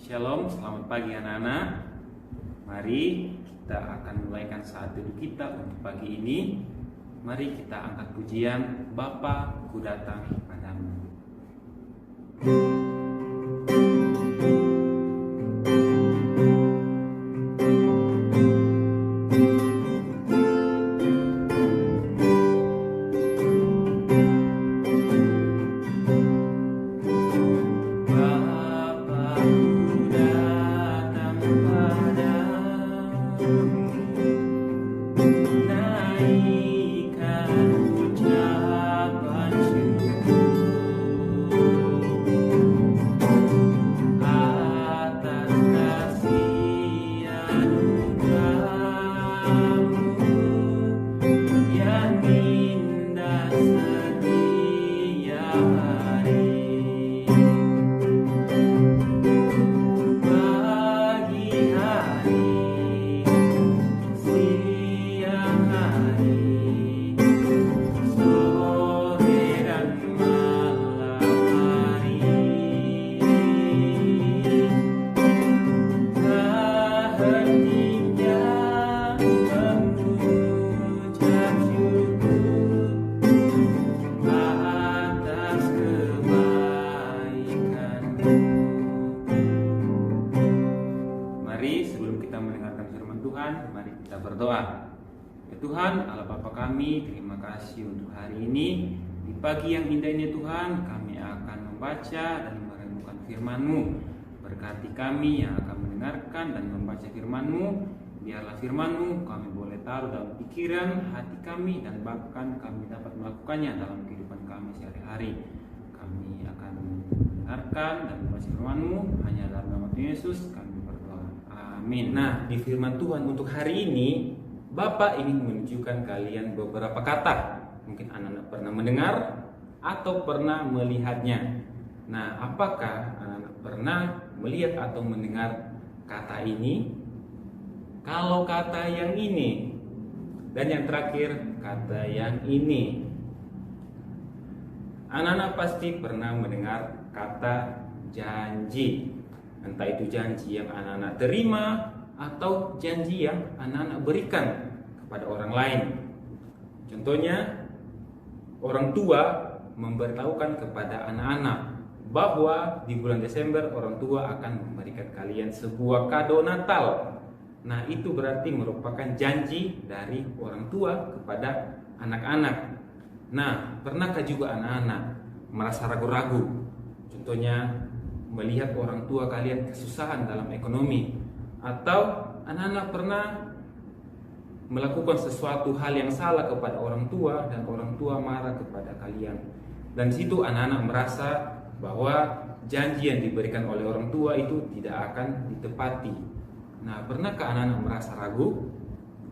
Shalom, selamat pagi anak-anak. Mari kita akan mulaikan saat teduh kita untuk pagi ini. Mari kita angkat pujian Bapa, ku datang padamu. Mari kita berdoa. Ya Tuhan, Allah Bapa kami, terima kasih untuk hari ini. Di pagi yang indah ini Tuhan, kami akan membaca dan merenungkan firman-Mu. Berkati kami yang akan mendengarkan dan membaca firman-Mu. Biarlah firman-Mu kami boleh taruh dalam pikiran, hati kami, dan bahkan kami dapat melakukannya dalam kehidupan kami sehari-hari. Kami akan mendengarkan dan membaca firman-Mu hanya dalam nama Tuhan Yesus kami berdoa. Amin. Nah, di firman Tuhan untuk hari ini, Bapak ingin menunjukkan kalian beberapa kata. Mungkin anak-anak pernah mendengar atau pernah melihatnya. Nah, apakah anak-anak pernah melihat atau mendengar kata ini? Kalau kata yang ini, dan yang terakhir kata yang ini. Anak-anak pasti pernah mendengar kata janji. Entah itu janji yang anak-anak terima atau janji yang anak-anak berikan kepada orang lain. Contohnya, orang tua memberitahukan kepada anak-anak bahwa di bulan Desember orang tua akan memberikan kalian sebuah kado Natal. Nah, itu berarti merupakan janji dari orang tua kepada anak-anak. Nah, pernahkah juga anak-anak merasa ragu-ragu? Contohnya, melihat orang tua kalian kesusahan dalam ekonomi, atau anak-anak pernah melakukan sesuatu hal yang salah kepada orang tua dan orang tua marah kepada kalian. Dan di situ anak-anak merasa bahwa janji yang diberikan oleh orang tua itu tidak akan ditepati. Nah, pernahkah anak-anak merasa ragu?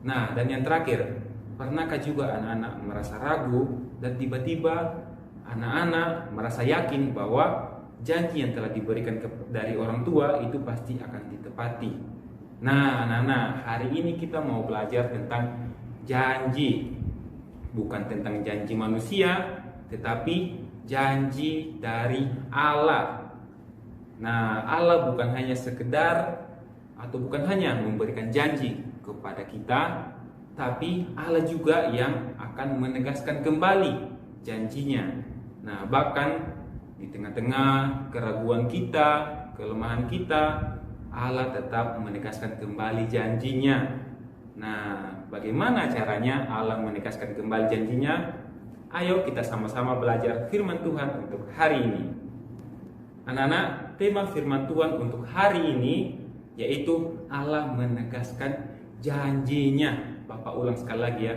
Nah, dan yang terakhir, pernahkah juga anak-anak merasa ragu dan tiba-tiba anak-anak merasa yakin bahwa janji yang telah diberikan dari orang tua itu pasti akan ditepati. Nah, anak-anak, hari ini kita mau belajar tentang janji. Bukan tentang janji manusia, tetapi janji dari Allah. Nah, Allah bukan hanya sekedar atau bukan hanya memberikan janji kepada kita, tapi Allah juga yang akan menegaskan kembali janjinya. Nah, bahkan di tengah-tengah keraguan kita, kelemahan kita, Allah tetap menegaskan kembali janjinya. Nah, bagaimana caranya Allah menegaskan kembali janjinya? Ayo kita sama-sama belajar firman Tuhan untuk hari ini. Anak-anak, tema firman Tuhan untuk hari ini yaitu Allah menegaskan janjinya. Bapak ulang sekali lagi ya.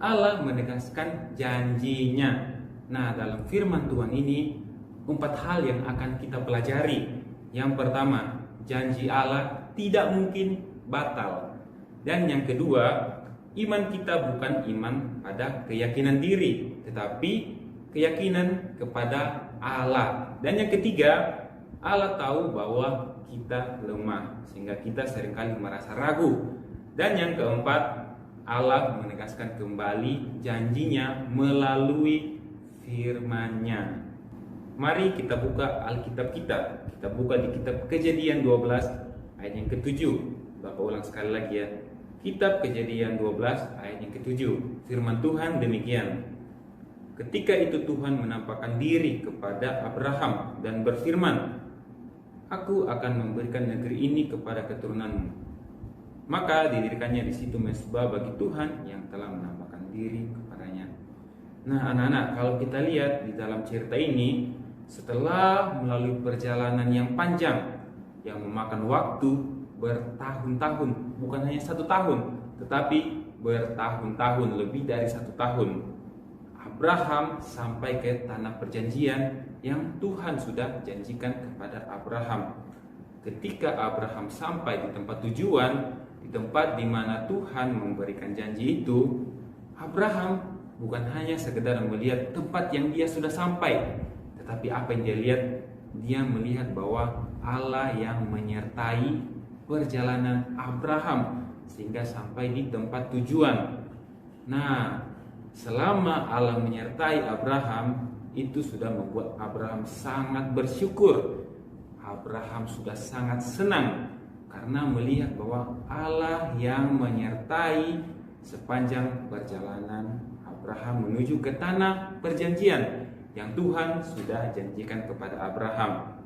Allah menegaskan janjinya. Nah, dalam firman Tuhan ini 4 hal yang akan kita pelajari. Yang pertama, janji Allah tidak mungkin batal. Dan yang kedua, iman kita bukan iman pada keyakinan diri, tetapi keyakinan kepada Allah. Dan yang ketiga, Allah tahu bahwa kita lemah, sehingga kita seringkali merasa ragu. Dan yang keempat, Allah menegaskan kembali janjinya melalui firman-Nya. Mari kita buka Alkitab kita. Kita buka di kitab Kejadian 12 ayat yang ke-7. Bapak ulang sekali lagi ya. Kitab Kejadian 12 ayat yang ke-7. Firman Tuhan demikian. Ketika itu Tuhan menampakkan diri kepada Abraham dan berfirman, "Aku akan memberikan negeri ini kepada keturunanmu." Maka didirikannya di situ mezbah bagi Tuhan yang telah menampakkan diri kepadanya. Nah, anak-anak, kalau kita lihat di dalam cerita ini, setelah melalui perjalanan yang panjang yang memakan waktu bertahun-tahun, bukan hanya 1 tahun, tetapi bertahun-tahun, lebih dari 1 tahun, Abraham sampai ke tanah perjanjian yang Tuhan sudah janjikan kepada Abraham. Ketika Abraham sampai di tempat tujuan, di tempat di mana Tuhan memberikan janji itu, Abraham bukan hanya sekedar melihat tempat yang dia sudah sampai, tetapi apa yang dia lihat? Dia melihat bahwa Allah yang menyertai perjalanan Abraham sehingga sampai di tempat tujuan. Nah, selama Allah menyertai Abraham, itu sudah membuat Abraham sangat bersyukur. Abraham sudah sangat senang karena melihat bahwa Allah yang menyertai sepanjang perjalanan Abraham menuju ke tanah perjanjian yang Tuhan sudah janjikan kepada Abraham.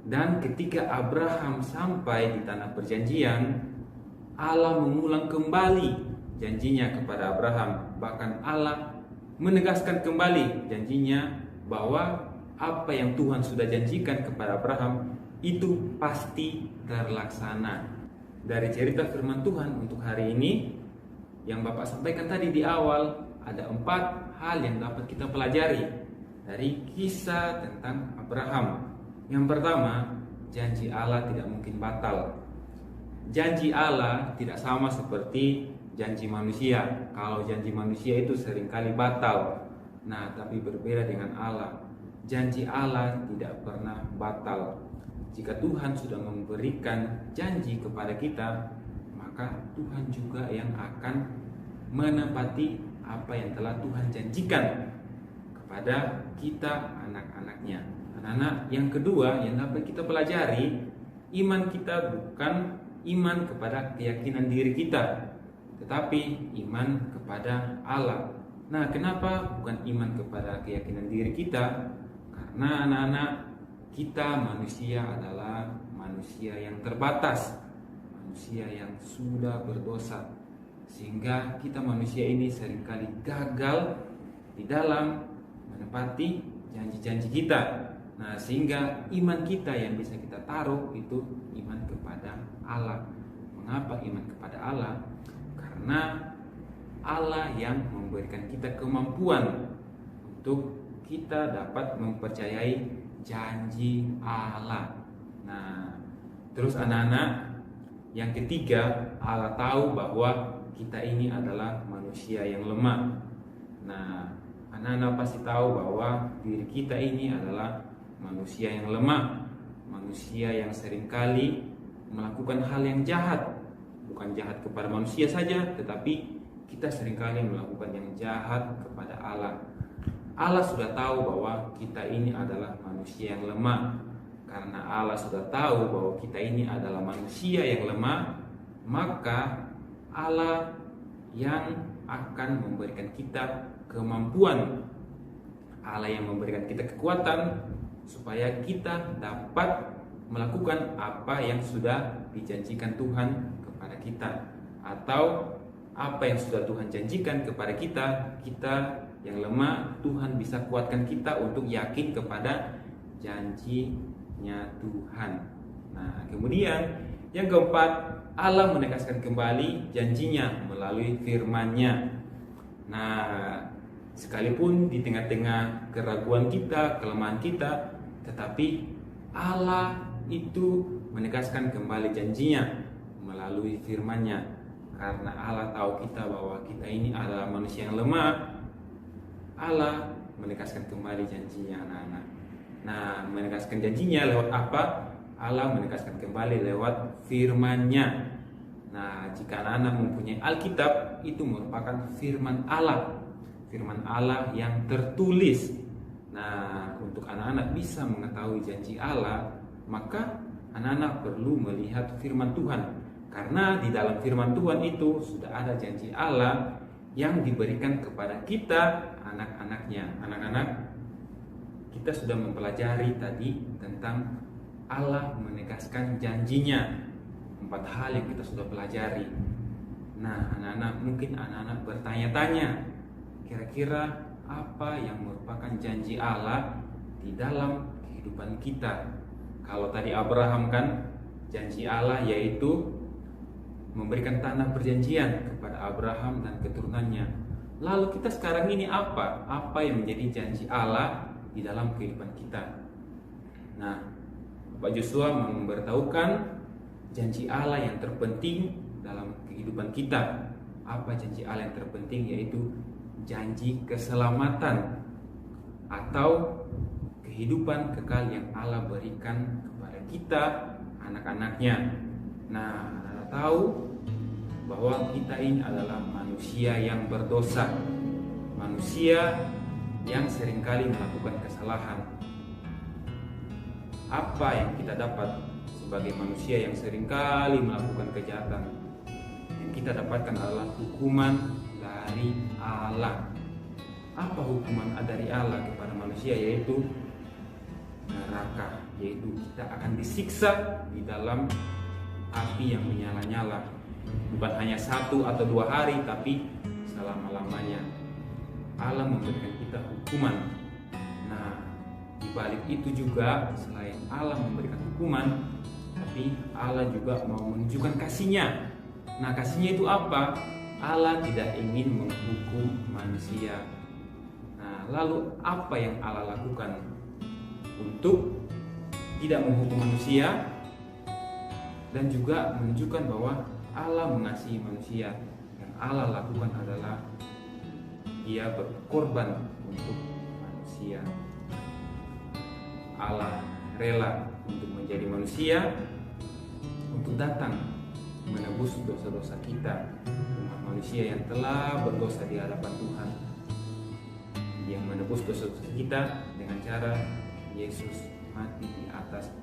Dan ketika Abraham sampai di tanah perjanjian, Allah mengulang kembali janjinya kepada Abraham. Bahkan Allah menegaskan kembali janjinya bahwa apa yang Tuhan sudah janjikan kepada Abraham itu pasti terlaksana. Dari cerita firman Tuhan untuk hari ini yang Bapak sampaikan tadi di awal, ada 4 hal yang dapat kita pelajari dari kisah tentang Abraham. Yang pertama, janji Allah tidak mungkin batal. Janji Allah tidak sama seperti janji manusia. Kalau janji manusia itu seringkali batal. Nah, tapi berbeda dengan Allah. Janji Allah tidak pernah batal. Jika Tuhan sudah memberikan janji kepada kita, maka Tuhan juga yang akan menepati apa yang telah Tuhan janjikan kepada kita, anak-anaknya. Anak-anak, yang kedua yang dapat kita pelajari, iman kita bukan iman kepada keyakinan diri kita, tetapi iman kepada Allah. Nah, kenapa bukan iman kepada keyakinan diri kita? Karena anak-anak, kita manusia adalah manusia yang terbatas, manusia yang sudah berdosa, sehingga kita manusia ini seringkali gagal di dalam menepati janji-janji kita. Nah, sehingga iman kita yang bisa kita taruh itu iman kepada Allah. Mengapa iman kepada Allah? Karena Allah yang memberikan kita kemampuan untuk kita dapat mempercayai janji Allah. Nah, terus anak-anak, yang ketiga, Allah tahu bahwa kita ini adalah manusia yang lemah. Nah, anak-anak pasti tahu bahwa diri kita ini adalah manusia yang lemah, manusia yang seringkali melakukan hal yang jahat. Bukan jahat kepada manusia saja, tetapi kita seringkali melakukan yang jahat kepada Allah. Allah sudah tahu bahwa kita ini adalah manusia yang lemah. Karena Allah sudah tahu bahwa kita ini adalah manusia yang lemah, maka Allah yang akan memberikan kita kemampuan, Allah yang memberikan kita kekuatan supaya kita dapat melakukan apa yang sudah dijanjikan Tuhan kepada kita, atau apa yang sudah Tuhan janjikan kepada kita. Kita yang lemah, Tuhan bisa kuatkan kita untuk yakin kepada janjinya Tuhan. Nah, kemudian yang keempat, Allah menegaskan kembali janjinya melalui firman-Nya. Nah, sekalipun di tengah-tengah keraguan kita, kelemahan kita, tetapi Allah itu menegaskan kembali janjinya melalui firman-Nya. Karena Allah tahu kita bahwa kita ini adalah manusia yang lemah, Allah menegaskan kembali janjinya, anak-anak. Nah, menegaskan janjinya lewat apa? Allah menegaskan kembali lewat firman-Nya. Nah, jika anak-anak mempunyai Alkitab, itu merupakan firman Allah. Firman Allah yang tertulis. Nah, untuk anak-anak bisa mengetahui janji Allah, maka anak-anak perlu melihat firman Tuhan. Karena di dalam firman Tuhan itu sudah ada janji Allah yang diberikan kepada kita, anak-anaknya. Anak-anak, kita sudah mempelajari tadi tentang Allah menegaskan janjinya. 4 hal yang kita sudah pelajari. Nah, anak-anak, mungkin anak-anak bertanya-tanya, kira-kira apa yang merupakan janji Allah di dalam kehidupan kita? Kalau tadi Abraham kan, janji Allah yaitu memberikan tanah perjanjian kepada Abraham dan keturunannya. Lalu kita sekarang ini apa? Apa yang menjadi janji Allah di dalam kehidupan kita? Nah, Pak Joshua memberitahukan janji Allah yang terpenting dalam kehidupan kita. Apa janji Allah yang terpenting? Yaitu janji keselamatan atau kehidupan kekal yang Allah berikan kepada kita, anak-anaknya. Nah, anak-anak tahu bahwa kita ini adalah manusia yang berdosa, manusia yang seringkali melakukan kesalahan. Apa yang kita dapat sebagai manusia yang seringkali melakukan kejahatan? Yang kita dapatkan adalah hukuman dari Allah. Apa hukuman dari Allah kepada manusia? Yaitu neraka, yaitu kita akan disiksa di dalam api yang menyala-nyala. Bukan hanya 1 atau 2 hari, tapi selama-lamanya. Allah memberikan kita hukuman. Nah, di balik itu juga, selain Allah memberikan hukuman, tapi Allah juga mau menunjukkan kasih-Nya. Nah, kasih-Nya itu apa? Allah tidak ingin menghukum manusia. Nah, lalu apa yang Allah lakukan untuk tidak menghukum manusia dan juga menunjukkan bahwa Allah mengasihi manusia? Yang Allah lakukan adalah Dia berkorban untuk manusia. Allah rela untuk menjadi manusia, untuk datang menebus dosa-dosa kita, umat manusia yang telah berdosa di hadapan Tuhan. Dia menebus dosa-dosa kita dengan cara Yesus mati di atas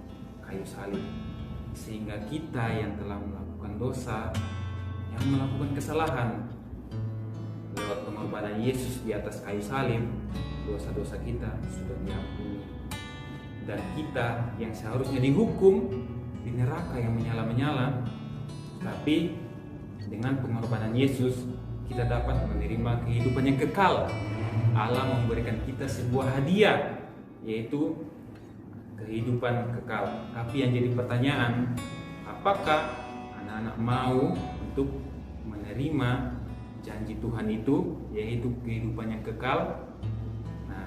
kayu salib, sehingga kita yang telah melakukan dosa, yang melakukan kesalahan, lewat pengorbanan Yesus di atas kayu salib, dosa-dosa kita sudah diampuni. Dan kita yang seharusnya dihukum di neraka yang menyala-menyala, tapi dengan pengorbanan Yesus kita dapat menerima kehidupan yang kekal. Allah memberikan kita sebuah hadiah, yaitu kehidupan kekal. Tapi yang jadi pertanyaan, apakah anak-anak mau untuk menerima janji Tuhan itu, yaitu kehidupan yang kekal? Nah,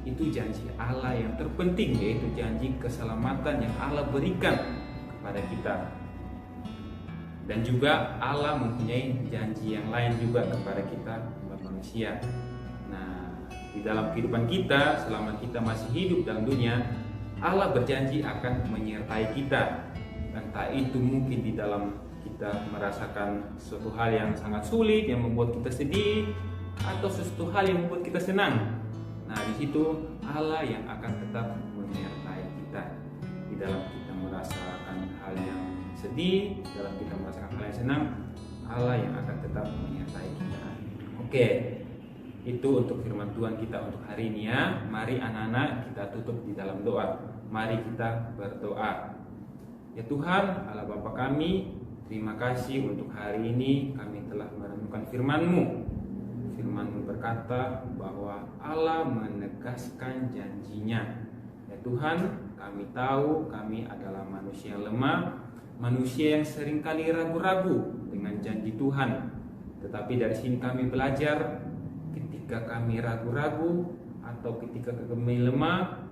itu janji Allah yang terpenting, yaitu janji keselamatan yang Allah berikan kepada kita. Dan juga Allah mempunyai janji yang lain juga kepada kita, umat manusia. Nah, di dalam kehidupan kita, selama kita masih hidup dalam dunia, Allah berjanji akan menyertai kita. Entah itu mungkin di dalam kita merasakan suatu hal yang sangat sulit, yang membuat kita sedih, atau sesuatu hal yang membuat kita senang. Nah, di situ Allah yang akan tetap menyertai kita. Di dalam kita merasakan hal yang sedih, dalam kita merasakan hal yang senang, Allah yang akan tetap menyertai kita. Oke, itu untuk firman Tuhan kita untuk hari ini ya. Mari anak-anak kita tutup di dalam doa. Mari kita berdoa. Ya Tuhan, Allah Bapa kami, terima kasih untuk hari ini kami telah merenungkan firman-Mu. Firman-Mu berkata bahwa Allah menegaskan janjinya. Ya Tuhan, kami tahu kami adalah manusia yang lemah, manusia yang seringkali ragu-ragu dengan janji Tuhan. Tetapi dari sini kami belajar, ketika kami ragu-ragu atau ketika kami lemah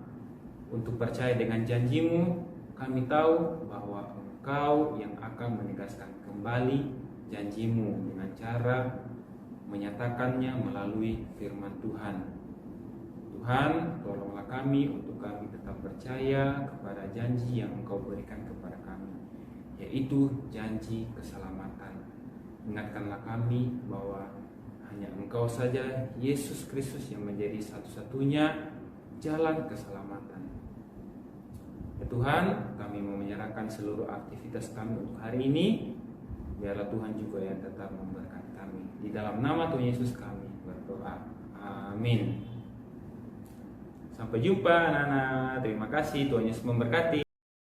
untuk percaya dengan janji-Mu, kami tahu bahwa Engkau yang akan menegaskan kembali janji-Mu dengan cara menyatakannya melalui firman Tuhan. Tuhan, tolonglah kami untuk kami tetap percaya kepada janji yang Engkau berikan kepada kami, yaitu janji keselamatan. Ingatkanlah kami bahwa hanya Engkau saja, Yesus Kristus, yang menjadi satu-satunya jalan keselamatan. Ya Tuhan, kami mau menyerahkan seluruh aktivitas kami untuk hari ini. Biarlah Tuhan juga yang tetap memberkati kami. Di dalam nama Tuhan Yesus kami berdoa. Amin. Sampai jumpa anak-anak. Terima kasih. Tuhan Yesus memberkati.